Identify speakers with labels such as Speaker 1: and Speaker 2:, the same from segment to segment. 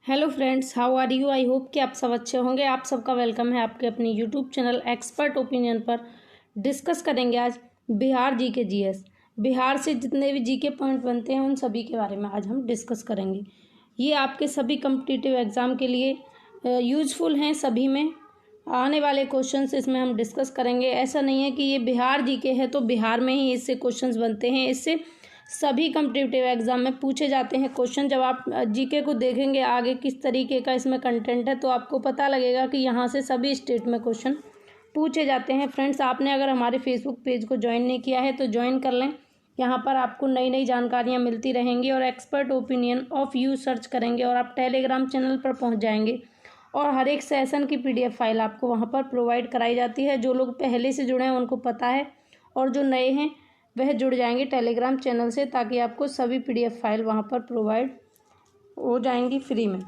Speaker 1: Hello friends, how are you. I hope कि आप सब अच्छे होंगे। आप सबका वेलकम है आपके अपनी यूट्यूब चैनल एक्सपर्ट ओपिनियन पर। डिस्कस करेंगे आज बिहार जीके जीएस। बिहार से जितने भी जीके पॉइंट बनते हैं उन सभी के बारे में आज हम डिस्कस करेंगे। ये आपके सभी कम्पिटिटिव एग्ज़ाम के लिए यूज़फुल हैं। सभी में आने वाले क्वेश्चंस इसमें हम डिस्कस करेंगे। ऐसा नहीं है कि ये बिहार जीके है तो बिहार में ही इससे क्वेश्चंस बनते हैं। इससे सभी कम्पिटिटिव एग्ज़ाम में पूछे जाते हैं क्वेश्चन। जब आप जीके को देखेंगे आगे किस तरीके का इसमें कंटेंट है तो आपको पता लगेगा कि यहाँ से सभी स्टेट में क्वेश्चन पूछे जाते हैं। फ्रेंड्स, आपने अगर हमारे फेसबुक पेज को ज्वाइन नहीं किया है तो ज्वाइन कर लें। यहाँ पर आपको नई नई जानकारियाँ मिलती रहेंगी और expert opinion of you search करेंगे और आप टेलीग्राम चैनल पर पहुँच जाएंगे और हर एक सेशन की PDF फाइल आपको वहाँ पर प्रोवाइड कराई जाती है। जो लोग पहले से जुड़े हैं उनको पता है और जो नए हैं वह जुड़ जाएंगे टेलीग्राम चैनल से, ताकि आपको सभी PDF फाइल वहाँ पर प्रोवाइड हो जाएंगी फ्री में।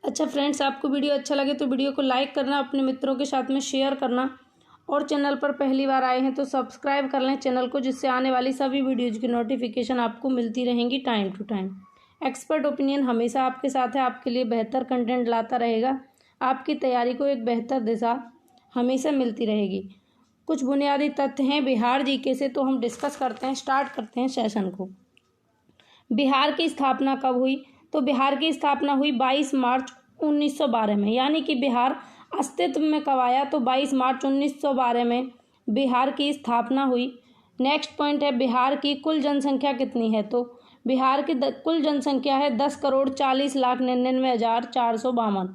Speaker 1: अच्छा फ्रेंड्स, आपको वीडियो अच्छा लगे तो वीडियो को लाइक करना, अपने मित्रों के साथ में शेयर करना और चैनल पर पहली बार आए हैं तो सब्सक्राइब कर लें चैनल को, जिससे आने वाली सभी वीडियोज़ की नोटिफिकेशन आपको मिलती रहेंगी time to time. Expert opinion हमेशा आपके साथ है, आपके लिए बेहतर कंटेंट लाता रहेगा। आपकी तैयारी को एक बेहतर दिशा हमेशा मिलती रहेगी। कुछ बुनियादी तथ्य हैं बिहार जीके से, तो हम डिस्कस करते हैं, स्टार्ट करते हैं सेशन को। बिहार की स्थापना कब हुई? तो बिहार की स्थापना हुई 22 मार्च 1912 में। यानी कि बिहार अस्तित्व में कब आया? तो 22 मार्च 1912 में बिहार की स्थापना हुई। नेक्स्ट पॉइंट है, बिहार की कुल जनसंख्या कितनी है? तो बिहार की कुल जनसंख्या है 10,99,99,452।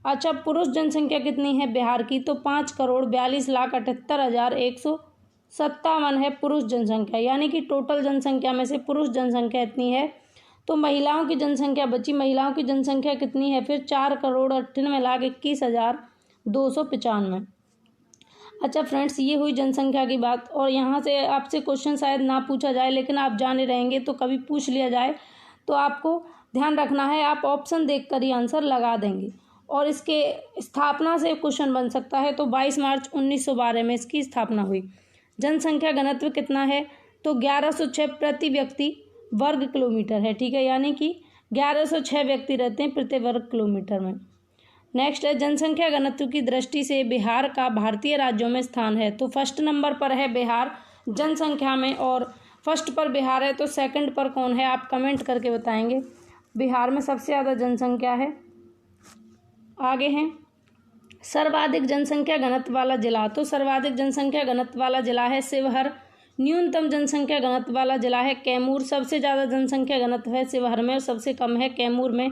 Speaker 1: अच्छा, पुरुष जनसंख्या कितनी है बिहार की? तो 5,42,78,157 है पुरुष जनसंख्या। यानी कि टोटल जनसंख्या में से पुरुष जनसंख्या इतनी है। तो महिलाओं की जनसंख्या बची। महिलाओं की जनसंख्या कितनी है फिर? 4,98,21,295। अच्छा फ्रेंड्स, ये हुई जनसंख्या की बात। और यहाँ से आपसे क्वेश्चन शायद ना पूछा जाए, लेकिन आप जाने रहेंगे तो कभी पूछ लिया जाए तो आपको ध्यान रखना है, आप ऑप्शन देखकर ही आंसर लगा देंगे। और इसके स्थापना से क्वेश्चन बन सकता है। तो 22 मार्च 1912 में इसकी स्थापना हुई। जनसंख्या घनत्व कितना है? तो 1106 प्रति व्यक्ति वर्ग किलोमीटर है। ठीक है, यानी कि 1106 व्यक्ति रहते हैं प्रति वर्ग किलोमीटर में। नेक्स्ट है, जनसंख्या घनत्व की दृष्टि से बिहार का भारतीय राज्यों में स्थान है। तो फर्स्ट नंबर पर है बिहार जनसंख्या में, और फर्स्ट पर बिहार है। तो सेकंड पर कौन है आप कमेंट करके बताएंगे। बिहार में सबसे ज़्यादा जनसंख्या है। आगे हैं, सर्वाधिक जनसंख्या घनत्व वाला जिला। तो सर्वाधिक जनसंख्या घनत्व वाला जिला है शिवहर। न्यूनतम जनसंख्या घनत्व वाला जिला है कैमूर। सबसे ज़्यादा जनसंख्या घनत्व है शिवहर में और सबसे कम है कैमूर में।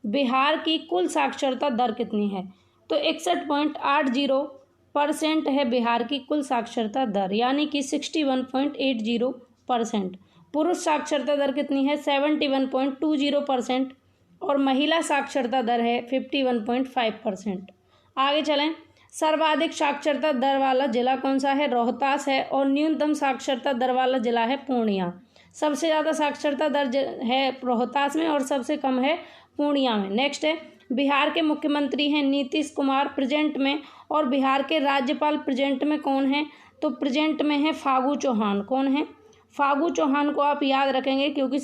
Speaker 1: बिहार की कुल साक्षरता दर कितनी है? तो 61.80% है बिहार की कुल साक्षरता दर, यानी कि 61.80%। पुरुष साक्षरता दर कितनी है? 71.20%। और महिला साक्षरता दर है 51.5%। आगे चलें, सर्वाधिक साक्षरता दर वाला जिला कौन सा है? रोहतास है। और न्यूनतम साक्षरता दर वाला जिला है पूर्णिया। सबसे ज़्यादा साक्षरता दर है रोहतास में और सबसे कम है पूर्णिया में। नेक्स्ट है, बिहार के मुख्यमंत्री हैं नीतीश कुमार प्रेजेंट में, और बिहार के राज्यपाल प्रेजेंट में कौन है? तो प्रेजेंट में है फागू चौहान। कौन है? फागू चौहान को आप याद रखेंगे क्योंकि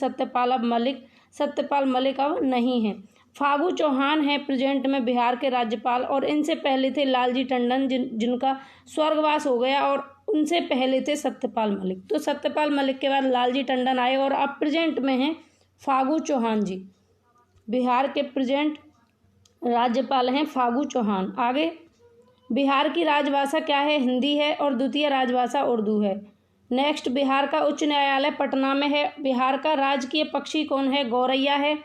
Speaker 1: सत्यपाल मलिक अब नहीं है। फागू चौहान है प्रेजेंट में बिहार के राज्यपाल, और इनसे पहले थे लालजी टंडन जिनका स्वर्गवास हो गया, और उनसे पहले थे सत्यपाल मलिक। तो सत्यपाल मलिक के बाद लालजी टंडन आए और अब प्रेजेंट में हैं फागू चौहान जी। बिहार के प्रेजेंट राज्यपाल हैं फागू चौहान। आगे, बिहार की राजभाषा क्या है? हिंदी है और द्वितीय राजभाषा उर्दू है। नेक्स्ट, बिहार का उच्च न्यायालय पटना में है। बिहार का राजकीय पक्षी कौन है? गौरैया है।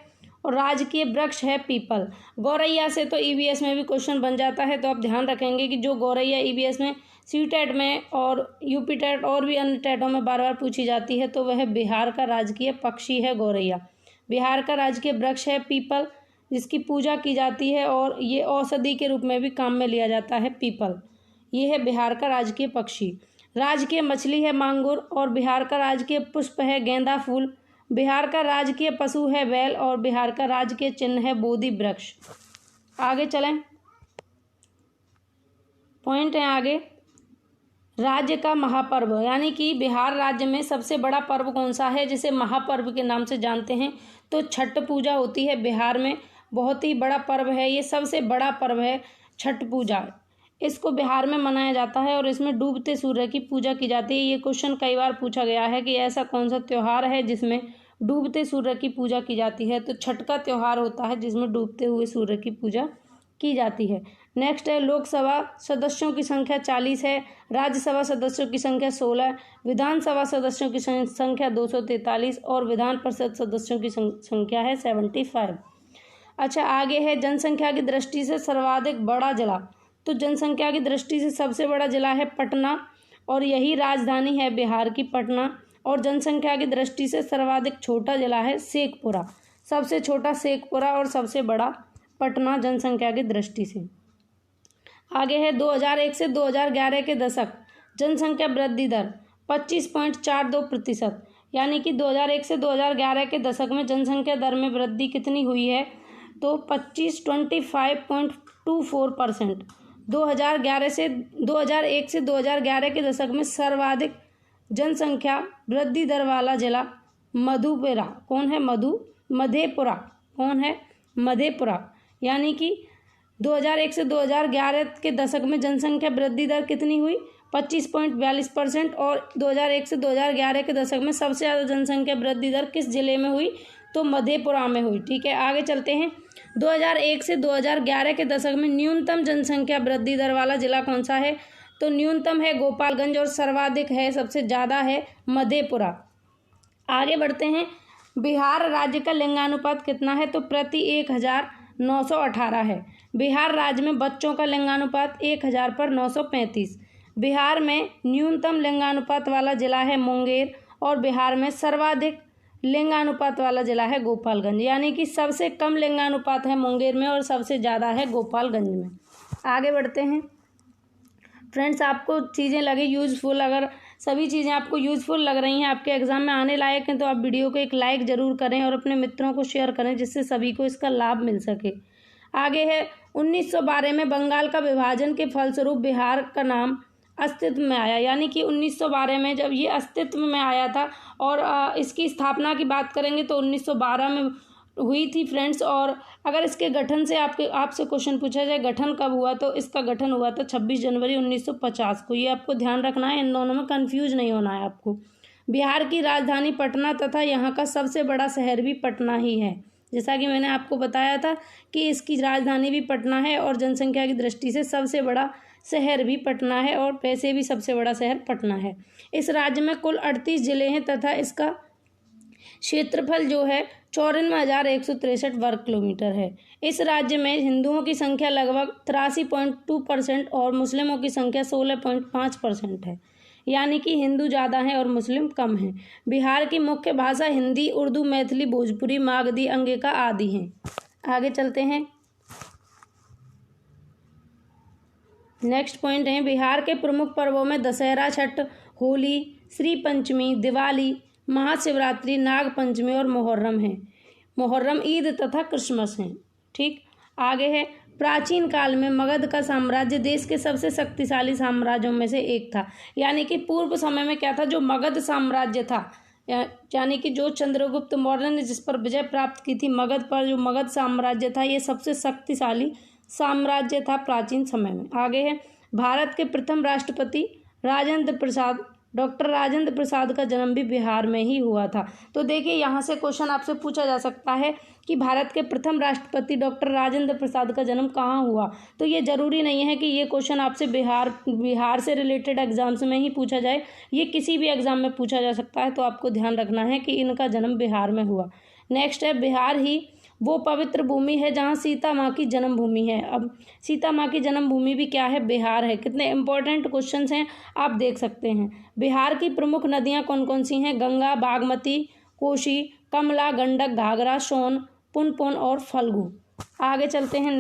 Speaker 1: और राजकीय वृक्ष है पीपल। गौरैया से तो EVS में भी क्वेश्चन बन जाता है, तो आप ध्यान रखेंगे कि जो गौरैया EVS में, CTET में और UP टेट और भी अन्य टेटों में बार बार पूछी जाती है, तो वह बिहार का राजकीय पक्षी है गौरैया। बिहार का राजकीय वृक्ष है पीपल, जिसकी पूजा की जाती है और ये औषधि के रूप में भी काम में लिया जाता है पीपल। ये है बिहार का राजकीय पक्षी। राजकीय मछली है मांगुर, और बिहार का राजकीय पुष्प है गेंदा फूल। बिहार का राजकीय पशु है बैल, और बिहार का राजकीय चिन्ह है बोधि वृक्ष। आगे चलें, पॉइंट है आगे, राज्य का महापर्व, यानी कि बिहार राज्य में सबसे बड़ा पर्व कौन सा है जिसे महापर्व के नाम से जानते हैं? तो छठ पूजा होती है बिहार में। बहुत ही बड़ा पर्व है, ये सबसे बड़ा पर्व है छठ पूजा। इसको बिहार में मनाया जाता है और इसमें डूबते सूर्य की पूजा की जाती है। ये क्वेश्चन कई बार पूछा गया है कि ऐसा कौन सा त्यौहार है जिसमें डूबते सूर्य की पूजा की जाती है, तो छठ का त्यौहार होता है जिसमें डूबते हुए सूर्य की पूजा की जाती है। नेक्स्ट है, लोकसभा सदस्यों की संख्या 40 है, राज्यसभा सदस्यों की संख्या 16, विधानसभा सदस्यों की संख्या 243 और विधान परिषद सदस्यों की संख्या है 75। अच्छा, आगे है जनसंख्या की दृष्टि से सर्वाधिक बड़ा जिला। तो जनसंख्या की दृष्टि से सबसे बड़ा जिला है पटना और यही राजधानी है बिहार की, पटना। और जनसंख्या की दृष्टि से सर्वाधिक छोटा जिला है शेखपुरा, सबसे छोटा शेखपुरा और सबसे बड़ा पटना जनसंख्या की दृष्टि से। आगे है 2001 से 2011 के दशक जनसंख्या वृद्धि दर 25.42%, यानी कि 2001 से 2011 के दशक में जनसंख्या दर में वृद्धि कितनी हुई है, तो 25.24%। 2001 से 2011 के दशक में सर्वाधिक जनसंख्या वृद्धि दर वाला जिला मधेपुरा। कौन है? मधेपुरा। कौन है? मधेपुरा। यानी कि 2001 से 2011 के दशक में जनसंख्या वृद्धि दर कितनी हुई? 25.42%। और 2001 से 2011 के दशक में सबसे ज़्यादा जनसंख्या वृद्धि दर किस जिले में हुई? तो मधेपुरा में हुई। ठीक है, आगे चलते हैं। 2001 से 2011 के दशक में न्यूनतम जनसंख्या वृद्धि दर वाला जिला कौन सा है? तो न्यूनतम है गोपालगंज और सर्वाधिक है, सबसे ज़्यादा है मधेपुरा। आगे बढ़ते हैं। बिहार राज्य का लिंगानुपात कितना है? तो प्रति 1918 है। बिहार राज्य में बच्चों का लिंगानुपात 1000 पर 935। बिहार में न्यूनतम लिंगानुपात वाला जिला है मुंगेर और बिहार में सर्वाधिक लिंगानुपात वाला जिला है गोपालगंज, यानी कि सबसे कम लिंगानुपात है मुंगेर में और सबसे ज़्यादा है गोपालगंज में। आगे बढ़ते हैं। फ्रेंड्स, आपको चीज़ें लगी यूज़फुल, अगर सभी चीज़ें आपको यूज़फुल लग रही हैं, आपके एग्ज़ाम में आने लायक हैं, तो आप वीडियो को एक लाइक ज़रूर करें और अपने मित्रों को शेयर करें जिससे सभी को इसका लाभ मिल सके। आगे है 1912 में बंगाल का विभाजन के फलस्वरूप बिहार का नाम अस्तित्व में आया, यानी कि 1912 में जब ये अस्तित्व में आया था। और इसकी स्थापना की बात करेंगे तो 1912 में हुई थी फ्रेंड्स। और अगर इसके गठन से आपसे क्वेश्चन पूछा जाए गठन कब हुआ, तो इसका गठन हुआ था 26 जनवरी 1950 को। ये आपको ध्यान रखना है, इन दोनों में कंफ्यूज नहीं होना है आपको। बिहार की राजधानी पटना तथा यहाँ का सबसे बड़ा शहर भी पटना ही है, जैसा कि मैंने आपको बताया था कि इसकी राजधानी भी पटना है और जनसंख्या की दृष्टि से सबसे बड़ा शहर भी पटना है और वैसे भी सबसे बड़ा शहर पटना है। इस राज्य में कुल 38 जिले हैं तथा इसका क्षेत्रफल जो है 54,163 वर्ग किलोमीटर है। इस राज्य में हिंदुओं की संख्या लगभग 83.2% और मुस्लिमों की संख्या 16.5% है, यानी कि हिंदू ज़्यादा हैं और मुस्लिम कम हैं। बिहार की मुख्य भाषा हिंदी, उर्दू, मैथिली, भोजपुरी, मागधी, अंगिका आदि हैं। आगे चलते हैं। नेक्स्ट पॉइंट है, बिहार के प्रमुख पर्वों में दशहरा, छठ, होली, श्री पंचमी, दिवाली, महाशिवरात्रि, नाग पंचमी और मुहर्रम है। मुहर्रम ईद तथा क्रिसमस हैं। ठीक, आगे है। प्राचीन काल में मगध का साम्राज्य देश के सबसे शक्तिशाली साम्राज्यों में से एक था, यानी कि पूर्व समय में क्या था, जो मगध साम्राज्य था, यानी कि जो चंद्रगुप्त मौर्य ने जिस पर विजय प्राप्त की थी मगध पर, जो मगध साम्राज्य था, ये सबसे शक्तिशाली साम्राज्य था प्राचीन समय में। आगे है। भारत के प्रथम राष्ट्रपति डॉक्टर राजेंद्र प्रसाद का जन्म भी बिहार में ही हुआ था। तो देखिए, यहाँ से क्वेश्चन आपसे पूछा जा सकता है कि भारत के प्रथम राष्ट्रपति डॉक्टर राजेंद्र प्रसाद का जन्म कहाँ हुआ। तो ये ज़रूरी नहीं है कि ये क्वेश्चन आपसे बिहार से रिलेटेड एग्जाम्स में ही पूछा जाए, ये किसी भी एग्जाम में पूछा जा सकता है। तो आपको ध्यान रखना है कि इनका जन्म बिहार में हुआ। नेक्स्ट है, बिहार ही वो पवित्र भूमि है जहाँ सीता माँ की जन्मभूमि है। अब सीता माँ की जन्मभूमि भी क्या है? बिहार है। कितने इंपॉर्टेंट क्वेश्चंस हैं आप देख सकते हैं। बिहार की प्रमुख नदियाँ कौन कौन सी हैं? गंगा, बागमती, कोसी, कमला, गंडक, घाघरा, सोन, पुनपुन और फल्गु। आगे चलते हैं।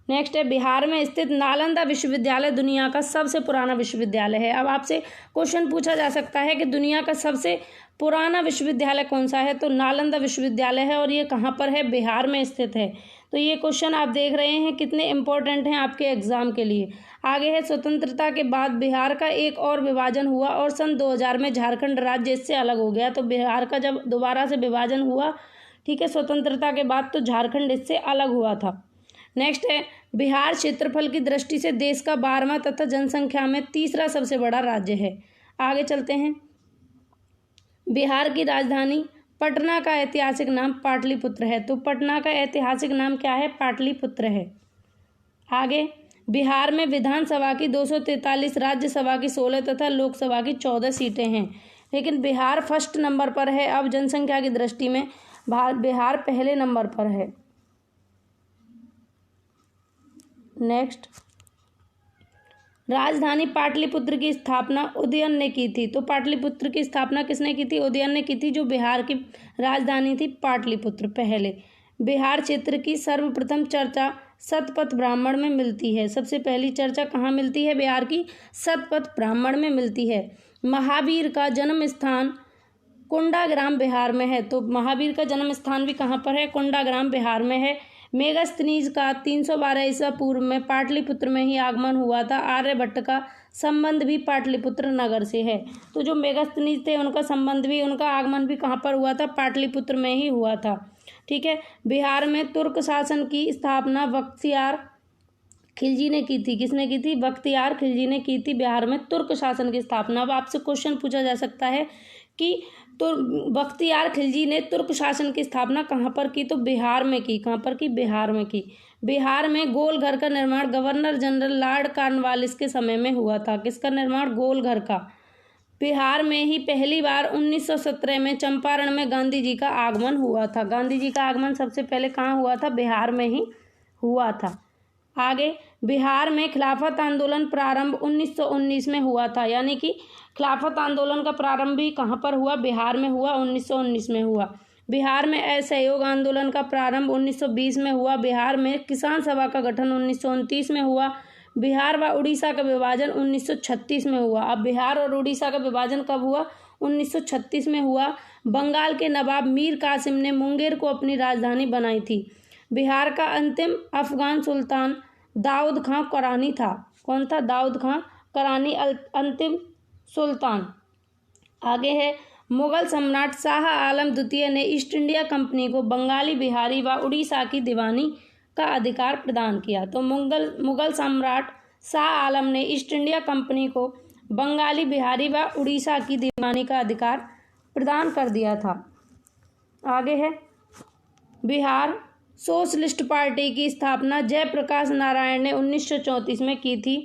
Speaker 1: नेक्स्ट है, बिहार में स्थित नालंदा विश्वविद्यालय दुनिया का सबसे पुराना विश्वविद्यालय है। अब आपसे क्वेश्चन पूछा जा सकता है कि दुनिया का सबसे पुराना विश्वविद्यालय कौन सा है? तो नालंदा विश्वविद्यालय है और ये कहाँ पर है? बिहार में स्थित है। तो ये क्वेश्चन आप देख रहे हैं कितने इंपॉर्टेंट हैं आपके एग्जाम के लिए। आगे है, स्वतंत्रता के बाद बिहार का एक और विभाजन हुआ और सन 2000 में झारखंड राज्य इससे अलग हो गया। तो बिहार का जब दोबारा से विभाजन हुआ, ठीक है, स्वतंत्रता के बाद तो झारखंड इससे अलग हुआ था। नेक्स्ट है, बिहार क्षेत्रफल की दृष्टि से देश का 12वां तथा जनसंख्या में तीसरा सबसे बड़ा राज्य है। आगे चलते हैं। बिहार की राजधानी पटना का ऐतिहासिक नाम पाटलिपुत्र है। तो पटना का ऐतिहासिक नाम क्या है? पाटलिपुत्र है। आगे, बिहार में विधानसभा की 243, राज्यसभा की 16 तथा लोकसभा की 14 सीटें हैं। लेकिन बिहार फर्स्ट नंबर पर है। अब जनसंख्या की दृष्टि में बिहार पहले नंबर पर है। नेक्स्ट, राजधानी पाटलिपुत्र की स्थापना उदयन ने की थी। तो पाटलिपुत्र की स्थापना किसने की थी? उदयन ने की थी, जो बिहार की राजधानी थी पाटलिपुत्र पहले। बिहार क्षेत्र की सर्वप्रथम चर्चा शतपथ ब्राह्मण में मिलती है। सबसे पहली चर्चा कहाँ मिलती है? बिहार की शतपथ ब्राह्मण में मिलती है। महावीर का जन्म स्थान कुंडाग्राम बिहार में है। तो महावीर का जन्म स्थान भी कहाँ पर है? कुंडाग्राम बिहार में है। मेगस्थनीज का 312 ईसा पूर्व में पाटलिपुत्र में ही आगमन हुआ था। आर्यभट्ट का संबंध भी पाटलिपुत्र नगर से है। तो जो मेगस्थनीज थे उनका संबंध भी, उनका आगमन भी कहाँ पर हुआ था? पाटलिपुत्र में ही हुआ था। ठीक है। बिहार में तुर्क शासन की स्थापना बख्तियार खिलजी ने की थी। किसने की थी? बख्तियार खिलजी ने की थी बिहार में तुर्क शासन की स्थापना। अब आपसे क्वेश्चन पूछा जा सकता है कि तो बख्तियार खिलजी ने तुर्क शासन की स्थापना कहाँ पर की? तो बिहार में की। कहाँ पर की? बिहार में की। बिहार में गोल घर का निर्माण गवर्नर जनरल लॉर्ड कॉर्नवालिस के समय में हुआ था। किसका निर्माण? गोल घर का। बिहार में ही पहली बार 1917 में चंपारण में गांधी जी का आगमन हुआ था। गांधी जी का आगमन सबसे पहले कहाँ हुआ था? बिहार में ही हुआ था। आगे, बिहार में खिलाफत आंदोलन प्रारंभ 1919 में हुआ था। यानी कि खिलाफत आंदोलन का प्रारंभ भी कहाँ पर हुआ? बिहार में हुआ, 1919 में हुआ। बिहार में असहयोग आंदोलन का प्रारंभ 1920 में हुआ। बिहार में किसान सभा का गठन 1929 में हुआ। बिहार व उड़ीसा का विभाजन 1936 में हुआ। अब बिहार और उड़ीसा का विभाजन कब हुआ? 1936 में हुआ। बंगाल के नवाब मीर कासिम ने मुंगेर को अपनी राजधानी बनाई थी। बिहार का अंतिम अफगान सुल्तान दाऊद खां करानी था। कौन था? दाऊद खां करानी अंतिम सुल्तान। आगे है, मुगल सम्राट शाह आलम द्वितीय ने ईस्ट इंडिया कंपनी को बंगाली, बिहारी व उड़ीसा की दीवानी का अधिकार प्रदान किया। तो मुगल सम्राट शाह आलम ने ईस्ट इंडिया कंपनी को बंगाली, बिहारी व उड़ीसा की दीवानी का अधिकार प्रदान कर दिया था। आगे है, बिहार सोशलिस्ट पार्टी की स्थापना जयप्रकाश नारायण ने 1934 में की थी।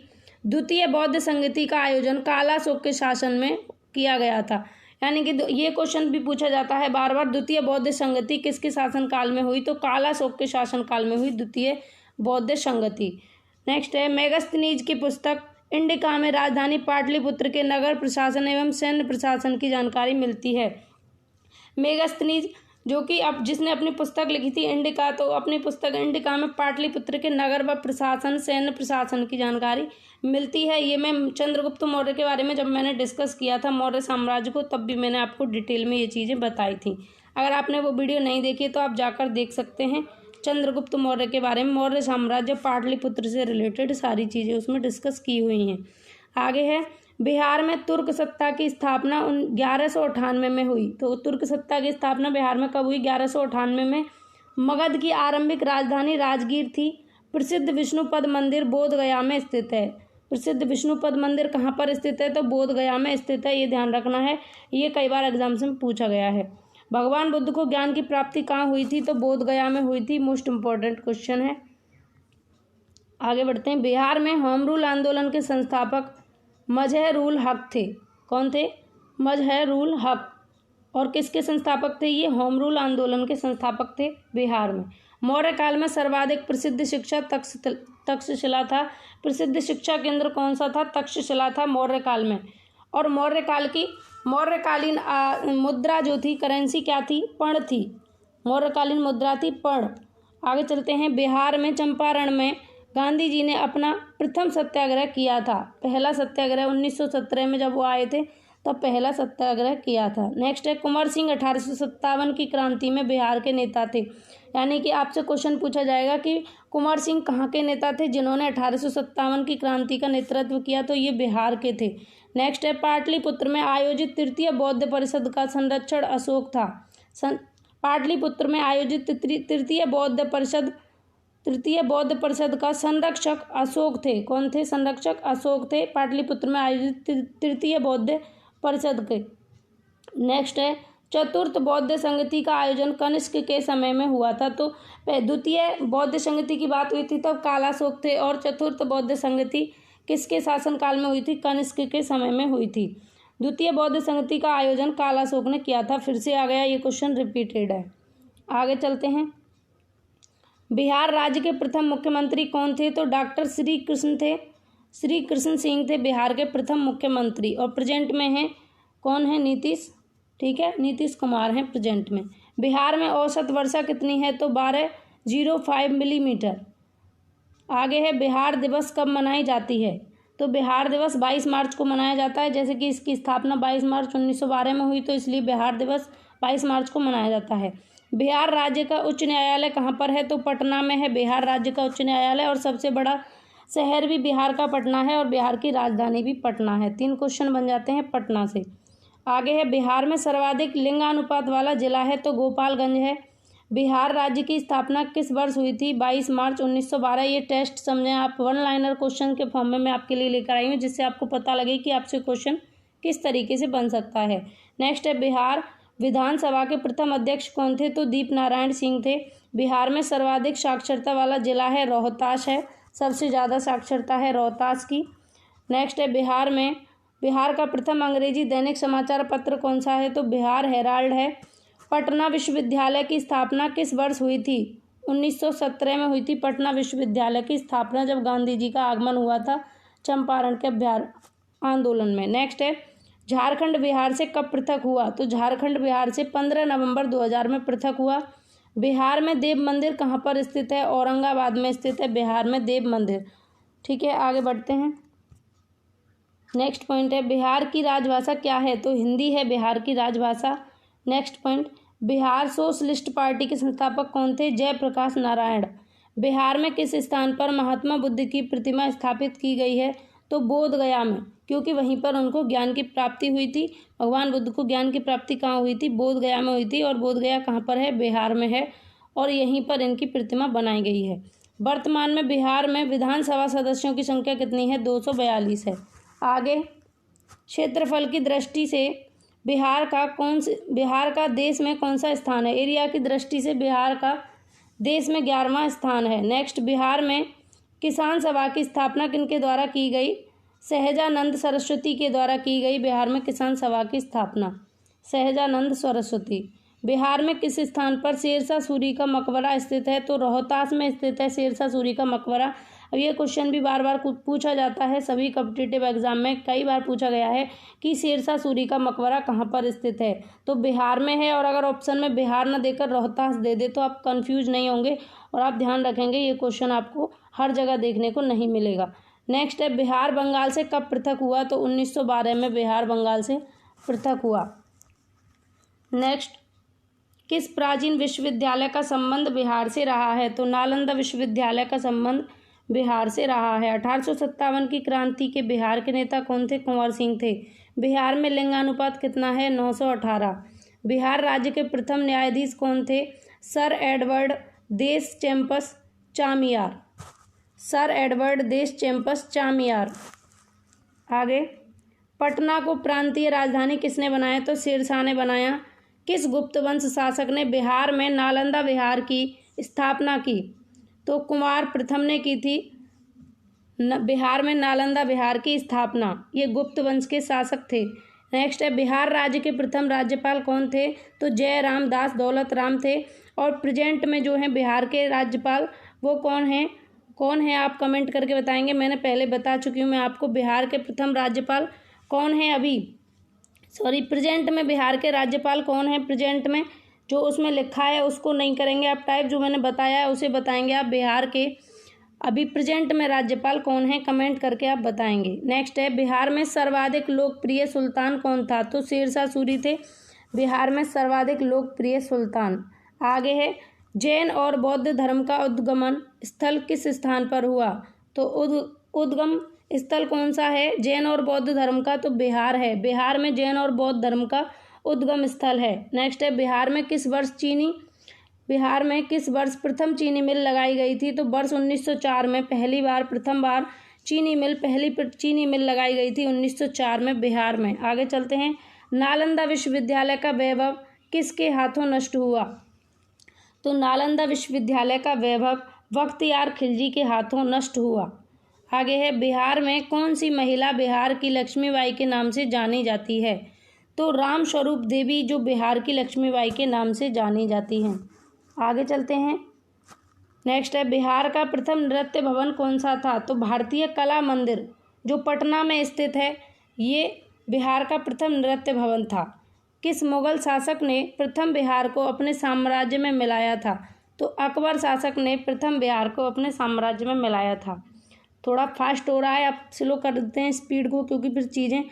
Speaker 1: द्वितीय बौद्ध संगति का आयोजन काला अशोक के शासन में किया गया था। यानी कि ये क्वेश्चन भी पूछा जाता है बार बार, द्वितीय बौद्ध संगति किसके शासन काल में हुई? तो काला अशोक के शासन काल में हुई द्वितीय बौद्ध संगति। नेक्स्ट है, मेगस्थनीज की पुस्तक इंडिका में राजधानी पाटलिपुत्र के नगर प्रशासन एवं सैन्य प्रशासन की जानकारी मिलती है। मेगस्थनीज जो कि अब जिसने अपनी पुस्तक लिखी थी इंडिका, तो अपनी पुस्तक इंडिका में पाटलिपुत्र के नगर व प्रशासन, सैन्य प्रशासन की जानकारी मिलती है। ये मैं चंद्रगुप्त मौर्य के बारे में जब मैंने डिस्कस किया था मौर्य साम्राज्य को, तब भी मैंने आपको डिटेल में ये चीज़ें बताई थी। अगर आपने वो वीडियो नहीं देखी तो आप जाकर देख सकते हैं। चंद्रगुप्त मौर्य के बारे में, मौर्य साम्राज्य, पाटलिपुत्र से रिलेटेड सारी चीज़ें उसमें डिस्कस की हुई हैं। आगे है, बिहार में तुर्क सत्ता की स्थापना 1198 में हुई। तो तुर्क सत्ता की स्थापना बिहार में कब हुई? 1198 में। मगध की आरंभिक राजधानी राजगीर थी। प्रसिद्ध विष्णुपद मंदिर बोध गया में स्थित है। प्रसिद्ध विष्णुपद मंदिर कहाँ पर स्थित है? तो बोध गया में स्थित है। ये ध्यान रखना है, ये कई बार एग्जाम में पूछा गया है। भगवान बुद्ध को ज्ञान की प्राप्ति कहाँ हुई थी? तो बोध गया में हुई थी। मोस्ट इंपॉर्टेंट क्वेश्चन है। आगे बढ़ते हैं। बिहार में होम रूल आंदोलन के संस्थापक मजहरूल हक थे। कौन थे? मजहरूल हक। और किसके संस्थापक थे ये? होम रूल आंदोलन के संस्थापक थे बिहार में। मौर्य काल में सर्वाधिक प्रसिद्ध शिक्षा तक्षशिला था। प्रसिद्ध शिक्षा केंद्र कौन सा था? तक्षशिला था मौर्य काल में। और मौर्यकालीन मुद्रा जो थी, करेंसी क्या थी? पर्ण थी। मौर्यकालीन मुद्रा थी पर्ण। आगे चलते हैं। बिहार में चंपारण में गांधी जी ने अपना प्रथम सत्याग्रह किया था। पहला सत्याग्रह 1917 में जब वो आए थे तब पहला सत्याग्रह किया था। नेक्स्ट है, कुंवर सिंह 1857 की क्रांति में बिहार के नेता थे। यानी कि आपसे क्वेश्चन पूछा जाएगा कि कुंवर सिंह कहाँ के नेता थे जिन्होंने 1857 की क्रांति का नेतृत्व किया? तो ये बिहार के थे। नेक्स्ट है, पाटलिपुत्र में आयोजित तृतीय बौद्ध परिषद का संरक्षण अशोक था। पाटलिपुत्र में आयोजित तृतीय बौद्ध परिषद का संरक्षक अशोक थे। कौन थे? संरक्षक अशोक थे, पाटलिपुत्र में आयोजित तृतीय बौद्ध परिषद के। नेक्स्ट है, चतुर्थ बौद्ध संगति का आयोजन कनिष्क के समय में हुआ था। तो द्वितीय बौद्ध संगति की बात हुई थी तब कालाशोक थे, और चतुर्थ बौद्ध संगति किसके शासनकाल में हुई थी? कनिष्क के समय में हुई थी। द्वितीय बौद्ध संगति का आयोजन कालाशोक ने किया था। फिर से आ गया, ये क्वेश्चन रिपीटेड है। आगे चलते हैं। बिहार राज्य के प्रथम मुख्यमंत्री कौन थे? तो डॉक्टर श्री कृष्ण थे, श्री कृष्ण सिंह थे बिहार के प्रथम मुख्यमंत्री। और प्रेजेंट में हैं कौन है? नीतीश, ठीक है, नीतीश कुमार हैं प्रेजेंट में। बिहार में औसत वर्षा कितनी है? तो 1205 मिलीमीटर। आगे है, बिहार दिवस कब मनाई जाती है? तो बिहार दिवस 22 मार्च को मनाया जाता है। जैसे कि इसकी स्थापना 22 मार्च 1912 में हुई, तो इसलिए बिहार दिवस 22 मार्च को मनाया जाता है। बिहार राज्य का उच्च न्यायालय कहाँ पर है? तो पटना में है बिहार राज्य का उच्च न्यायालय, और सबसे बड़ा शहर भी बिहार का पटना है, और बिहार की राजधानी भी पटना है। 3 क्वेश्चन बन जाते हैं पटना से। आगे है, बिहार में सर्वाधिक लिंगानुपात वाला जिला है? तो गोपालगंज है। बिहार राज्य की स्थापना किस वर्ष हुई थी? 22 मार्च 1912। ये टेस्ट समझें आप, 1 लाइनर क्वेश्चन के फॉर्म में मैं आपके लिए लेकर आई हूँ, जिससे आपको पता लगे कि आपसे क्वेश्चन किस तरीके से बन सकता है। नेक्स्ट है, बिहार विधानसभा के प्रथम अध्यक्ष कौन थे? तो दीप नारायण सिंह थे। बिहार में सर्वाधिक साक्षरता वाला जिला है? रोहतास है, सबसे ज़्यादा साक्षरता है रोहतास की। नेक्स्ट है, बिहार का प्रथम अंग्रेजी दैनिक समाचार पत्र कौन सा है? तो बिहार हेराल्ड है। पटना विश्वविद्यालय की स्थापना किस वर्ष हुई थी? 1917 में हुई थी पटना विश्वविद्यालय की स्थापना, जब गांधी जी का आगमन हुआ था चंपारण के अभ्यार आंदोलन में। नेक्स्ट है, झारखंड बिहार से कब पृथक हुआ? तो झारखंड बिहार से 15 नवंबर 2000 में पृथक हुआ। बिहार में देव मंदिर कहाँ पर स्थित है? औरंगाबाद में स्थित है बिहार में देव मंदिर। ठीक है, आगे बढ़ते हैं। नेक्स्ट पॉइंट है, बिहार की राजभाषा क्या है? तो हिंदी है बिहार की राजभाषा। Next point, Bihar socialist party के संस्थापक कौन थे? जयप्रकाश नारायण। बिहार में किस स्थान पर महात्मा बुद्ध की प्रतिमा स्थापित की गई है? तो बोध गया में, क्योंकि वहीं पर उनको ज्ञान की प्राप्ति हुई थी। भगवान बुद्ध को ज्ञान की प्राप्ति कहाँ हुई थी? बोध गया में हुई थी। और बोध गया कहाँ पर है? बिहार में है, और यहीं पर इनकी प्रतिमा बनाई गई है। वर्तमान में बिहार में विधानसभा सदस्यों की संख्या कितनी है? 242 है। आगे, क्षेत्रफल की दृष्टि से बिहार का देश में कौन सा स्थान है? एरिया की दृष्टि से बिहार का देश में 11वां स्थान है। नेक्स्ट, बिहार में किसान सभा की स्थापना किनके द्वारा की गई? सहजानंद सरस्वती के द्वारा की गई। बिहार में किसान सभा की स्थापना सहजानंद सरस्वती। बिहार में किस स्थान पर शेरशाह सूरी का मकबरा स्थित है? तो रोहतास में स्थित है शेरशाह सूरी का मकबरा। अब ये क्वेश्चन भी बार बार पूछा जाता है, सभी कॉम्पिटिटिव एग्जाम में कई बार पूछा गया है कि शेरशाह सूरी का मकबरा कहाँ पर स्थित है? तो बिहार में है, और अगर ऑप्शन में बिहार न देकर रोहतास दे दे तो आप कंफ्यूज नहीं होंगे, और आप ध्यान रखेंगे ये क्वेश्चन आपको हर जगह देखने को नहीं मिलेगा। नेक्स्ट है, बिहार बंगाल से कब पृथक हुआ? तो 1912 में बिहार बंगाल से पृथक हुआ। नेक्स्ट, किस प्राचीन विश्वविद्यालय का संबंध बिहार से रहा है? तो नालंदा विश्वविद्यालय का संबंध बिहार से रहा है। 1857 की क्रांति के बिहार के नेता कौन थे? कुंवर सिंह थे। बिहार में लिंगानुपात कितना है? 918। बिहार राज्य के प्रथम न्यायाधीश कौन थे? सर एडवर्ड देश चैम्पस चामियार। सर एडवर्ड देश चैम्पस चामियार। आगे, पटना को प्रांतीय राजधानी किसने बनाया? तो शेरशाह ने बनाया। किस गुप्त वंश शासक ने बिहार में नालंदा विहार की स्थापना की? तो कुमार प्रथम ने की थी बिहार में नालंदा विहार की स्थापना। ये गुप्त वंश के शासक थे। नेक्स्ट है, बिहार राज्य के प्रथम राज्यपाल कौन थे? तो जयराम दास दौलत राम थे। और प्रेजेंट में जो है बिहार के राज्यपाल वो कौन है आप कमेंट करके बताएंगे। मैंने पहले बता चुकी हूँ मैं आपको बिहार के प्रथम राज्यपाल कौन है। प्रेजेंट में बिहार के राज्यपाल कौन है? प्रेजेंट में जो उसमें लिखा है उसको नहीं करेंगे आप टाइप, जो मैंने बताया है उसे बताएंगे आप। बिहार के अभी प्रेजेंट में राज्यपाल कौन है, कमेंट करके आप बताएंगे। नेक्स्ट है, बिहार में सर्वाधिक लोकप्रिय सुल्तान कौन था? तो शेरशाह सूरी थे बिहार में सर्वाधिक लोकप्रिय सुल्तान। आगे है, जैन और बौद्ध धर्म का उद्गमन स्थल किस स्थान पर हुआ? तो उद्गम स्थल कौन सा है जैन और बौद्ध धर्म का? तो बिहार है। बिहार में जैन और बौद्ध धर्म का उद्गम स्थल है। नेक्स्ट है बिहार में किस वर्ष प्रथम चीनी मिल लगाई गई थी? तो वर्ष 1904 में प्रथम बार पहली चीनी मिल लगाई गई थी 1904 में बिहार में। आगे चलते हैं। नालंदा विश्वविद्यालय का वैभव किसके हाथों नष्ट हुआ? तो नालंदा विश्वविद्यालय का वैभव बख्तियार खिलजी के हाथों नष्ट हुआ। आगे है बिहार में कौन सी महिला बिहार की लक्ष्मीबाई के नाम से जानी जाती है? तो राम स्वरूप देवी जो बिहार की लक्ष्मीबाई के नाम से जानी जाती हैं। आगे चलते हैं। नेक्स्ट है बिहार का प्रथम नृत्य भवन कौन सा था? तो भारतीय कला मंदिर जो पटना में स्थित है, ये बिहार का प्रथम नृत्य भवन था। किस मुगल शासक ने प्रथम बिहार को अपने साम्राज्य में मिलाया था? तो अकबर शासक ने प्रथम बिहार को अपने साम्राज्य में मिलाया था। थोड़ा फास्ट हो रहा है, आप स्लो कर देते हैं स्पीड को, क्योंकि फिर चीज़ें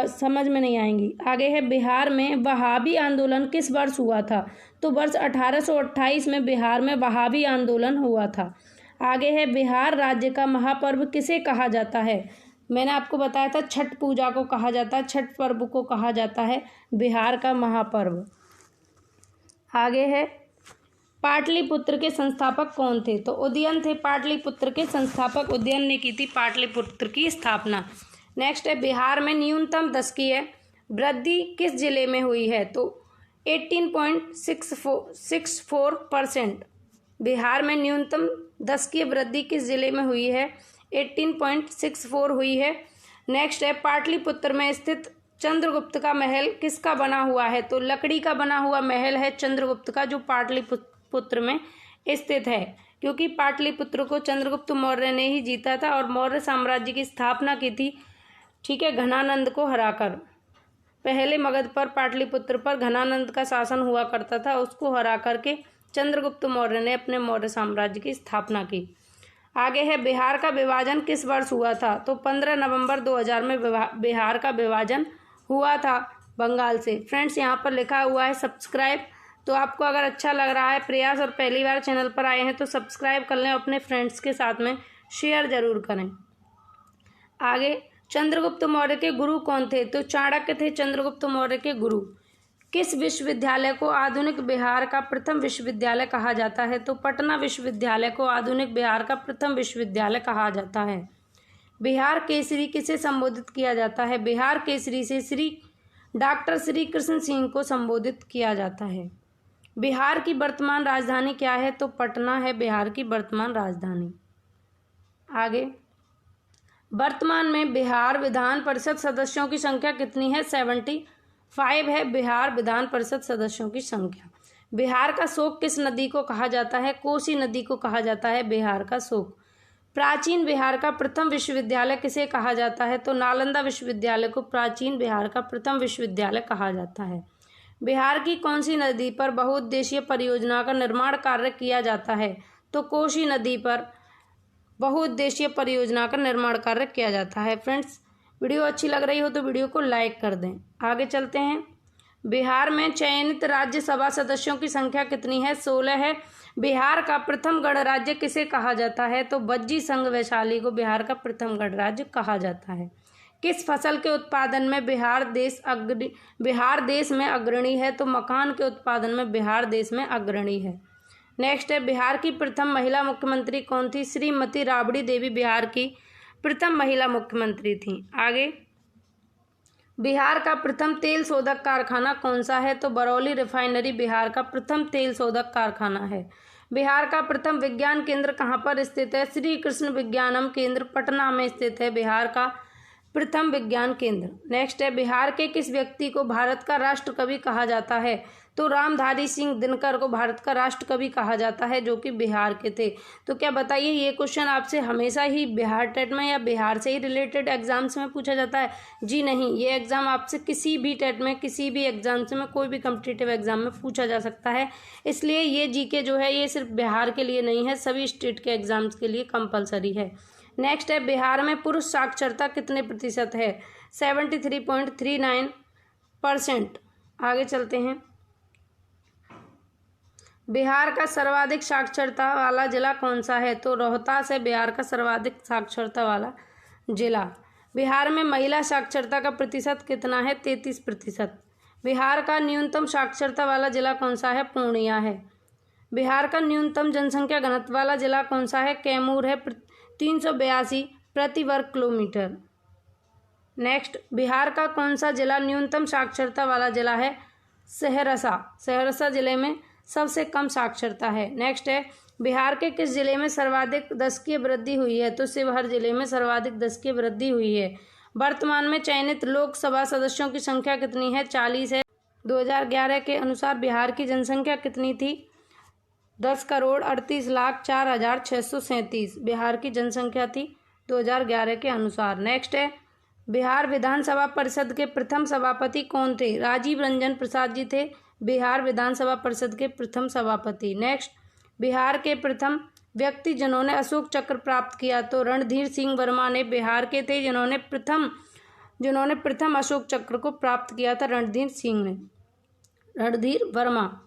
Speaker 1: समझ में नहीं आएंगी। आगे है बिहार में वहाबी आंदोलन किस वर्ष हुआ था? तो वर्ष 1828 में बिहार में वहाबी आंदोलन हुआ था। आगे है बिहार राज्य का महापर्व किसे कहा जाता है? मैंने आपको बताया था छठ पूजा को कहा जाता है, छठ पर्व को कहा जाता है बिहार का महापर्व। आगे है पाटलिपुत्र के संस्थापक कौन थे? तो उदयन थे पाटलिपुत्र के संस्थापक, उदयन ने की थी पाटलिपुत्र की स्थापना। नेक्स्ट है बिहार में न्यूनतम दशकीय वृद्धि किस जिले में हुई है? तो 18.64%। बिहार में न्यूनतम दशकीय वृद्धि किस जिले में हुई है? 18.64 हुई है। नेक्स्ट है पाटलिपुत्र में स्थित चंद्रगुप्त का महल किसका बना हुआ है? तो लकड़ी का बना हुआ महल है चंद्रगुप्त का, जो पाटलिपुत्र में स्थित है, क्योंकि पाटलिपुत्र को चंद्रगुप्त मौर्य ने ही जीता था और मौर्य साम्राज्य की स्थापना की थी, ठीक है, घनानंद को हराकर। पहले मगध पर, पाटलिपुत्र पर घनानंद का शासन हुआ करता था, उसको हरा करके चंद्रगुप्त मौर्य ने अपने मौर्य साम्राज्य की स्थापना की। आगे है बिहार का विभाजन किस वर्ष हुआ था? तो 15 नवंबर 2000 में बिहार का विभाजन हुआ था बंगाल से। फ्रेंड्स, यहाँ पर लिखा हुआ है सब्सक्राइब, तो आपको अगर अच्छा लग रहा है प्रयास और पहली बार चैनल पर आए हैं तो सब्सक्राइब कर लें, अपने फ्रेंड्स के साथ में शेयर जरूर करें। आगे चंद्रगुप्त मौर्य के गुरु कौन थे? तो चाणक्य थे चंद्रगुप्त मौर्य के गुरु। किस विश्वविद्यालय को आधुनिक बिहार का प्रथम विश्वविद्यालय कहा जाता है? तो पटना विश्वविद्यालय को आधुनिक बिहार का प्रथम विश्वविद्यालय कहा जाता है। बिहार केसरी किसे संबोधित किया जाता है? बिहार केसरी से डॉक्टर श्री कृष्ण सिंह को संबोधित किया जाता है। बिहार की वर्तमान राजधानी क्या है? तो पटना है बिहार की वर्तमान राजधानी। आगे वर्तमान में बिहार विधान परिषद सदस्यों की संख्या कितनी है? 75 है बिहार विधान परिषद सदस्यों की संख्या। बिहार का शोक किस नदी को कहा जाता है? कोसी नदी को कहा जाता है बिहार का शोक। प्राचीन बिहार का प्रथम विश्वविद्यालय किसे कहा जाता है? तो नालंदा विश्वविद्यालय को प्राचीन बिहार का प्रथम विश्वविद्यालय कहा जाता है। बिहार की कौन सी नदी पर बहुउद्देशीय परियोजना का निर्माण कार्य किया जाता है? तो कोसी नदी पर बहुउद्देशीय परियोजना का निर्माण कार्य किया जाता है। फ्रेंड्स, वीडियो अच्छी लग रही हो तो वीडियो को लाइक कर दें। आगे चलते हैं। बिहार में चयनित राज्यसभा सदस्यों की संख्या कितनी है? 16 है। बिहार का प्रथम गणराज्य किसे कहा जाता है? तो बज्जी संघ वैशाली को बिहार का प्रथम गणराज्य कहा जाता है। किस फसल के उत्पादन में बिहार देश में अग्रणी है? तो मखान के उत्पादन में बिहार देश में अग्रणी है। नेक्स्ट है बिहार की प्रथम महिला मुख्यमंत्री कौन थी? श्रीमती राबड़ी देवी बिहार की प्रथम महिला मुख्यमंत्री थी। आगे बिहार का प्रथम तेल शोधक कारखाना कौन सा है? तो बरौली रिफाइनरी बिहार का प्रथम तेल शोधक कारखाना है। बिहार का प्रथम विज्ञान केंद्र कहाँ पर स्थित है? श्री कृष्ण विज्ञानम केंद्र पटना में स्थित है बिहार का प्रथम विज्ञान केंद्र। नेक्स्ट है बिहार के किस व्यक्ति को भारत का राष्ट्र कवि कहा जाता है? तो रामधारी सिंह दिनकर को भारत का राष्ट्र कवि कहा जाता है, जो कि बिहार के थे। तो क्या बताइए, ये क्वेश्चन आपसे हमेशा ही बिहार टेट में या बिहार से ही रिलेटेड एग्जाम्स में पूछा जाता है? जी नहीं, ये एग्जाम आपसे किसी भी टेट में, किसी भी एग्जाम्स में, कोई भी कॉम्पिटिटिव एग्जाम में पूछा जा सकता है। इसलिए ये जीके जो है ये सिर्फ बिहार के लिए नहीं है, सभी स्टेट के एग्जाम्स के लिए कंपलसरी है। नेक्स्ट है बिहार में पुरुष साक्षरता कितने प्रतिशत है? 73.39%। आगे चलते हैं। बिहार का सर्वाधिक साक्षरता वाला जिला कौन सा है? तो रोहतास है बिहार का सर्वाधिक साक्षरता वाला जिला। बिहार में महिला साक्षरता का प्रतिशत कितना है? 33%। बिहार का न्यूनतम साक्षरता वाला जिला कौन सा है? पूर्णिया है। बिहार का न्यूनतम जनसंख्या घनत्व वाला जिला कौन सा है? कैमूर है, 382 प्रति वर्ग किलोमीटर। नेक्स्ट, बिहार का कौन सा जिला न्यूनतम साक्षरता वाला जिला है? सहरसा। सहरसा जिले में सबसे कम साक्षरता है। नेक्स्ट है, बिहार के किस जिले में सर्वाधिक दशकीय वृद्धि हुई है? तो शिवहर जिले में सर्वाधिक दशकीय वृद्धि हुई है। वर्तमान में चयनित लोकसभा सदस्यों की संख्या कितनी है? 40 है। 2011 के अनुसार बिहार की जनसंख्या कितनी थी? 10,38,04,637 बिहार की जनसंख्या थी 2011 के अनुसार। नेक्स्ट है, बिहार विधानसभा परिषद के प्रथम सभापति कौन थे? राजीव रंजन प्रसाद जी थे बिहार विधानसभा परिषद के प्रथम सभापति। नेक्स्ट, बिहार के प्रथम व्यक्ति जिन्होंने अशोक चक्र प्राप्त किया? तो रणधीर सिंह वर्मा ने बिहार के थे जिन्होंने प्रथम अशोक चक्र को प्राप्त किया था। रणधीर वर्मा।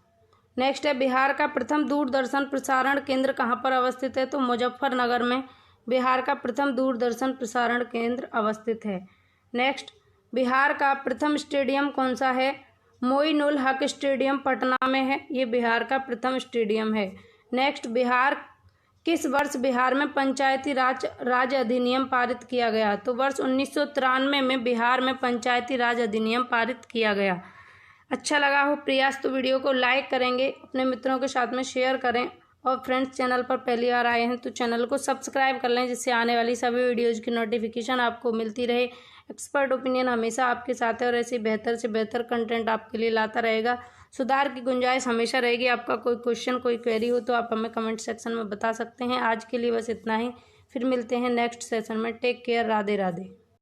Speaker 1: नेक्स्ट है, बिहार का प्रथम दूरदर्शन प्रसारण केंद्र कहाँ पर अवस्थित है? तो मुजफ्फरनगर में बिहार का प्रथम दूरदर्शन प्रसारण केंद्र अवस्थित है। नेक्स्ट, बिहार का प्रथम स्टेडियम कौन सा है? मोइनुल हक स्टेडियम पटना में है, ये बिहार का प्रथम स्टेडियम है। नेक्स्ट, किस वर्ष बिहार में पंचायती राज अधिनियम पारित किया गया? तो वर्ष 1993 में बिहार में पंचायती राज अधिनियम पारित किया गया। अच्छा लगा हो प्रयास तो वीडियो को लाइक करेंगे, अपने मित्रों के साथ में शेयर करें, और फ्रेंड्स चैनल पर पहली बार आए हैं तो चैनल को सब्सक्राइब कर लें, जिससे आने वाली सभी वीडियोज़ की नोटिफिकेशन आपको मिलती रहे। एक्सपर्ट ओपिनियन हमेशा आपके साथ है और ऐसे बेहतर से बेहतर कंटेंट आपके लिए लाता रहेगा। सुधार की गुंजाइश हमेशा रहेगी। आपका कोई क्वेश्चन, कोई क्वेरी हो तो आप हमें कमेंट सेक्शन में बता सकते हैं। आज के लिए बस इतना ही, फिर मिलते हैं नेक्स्ट सेशन में। Take care. राधे राधे।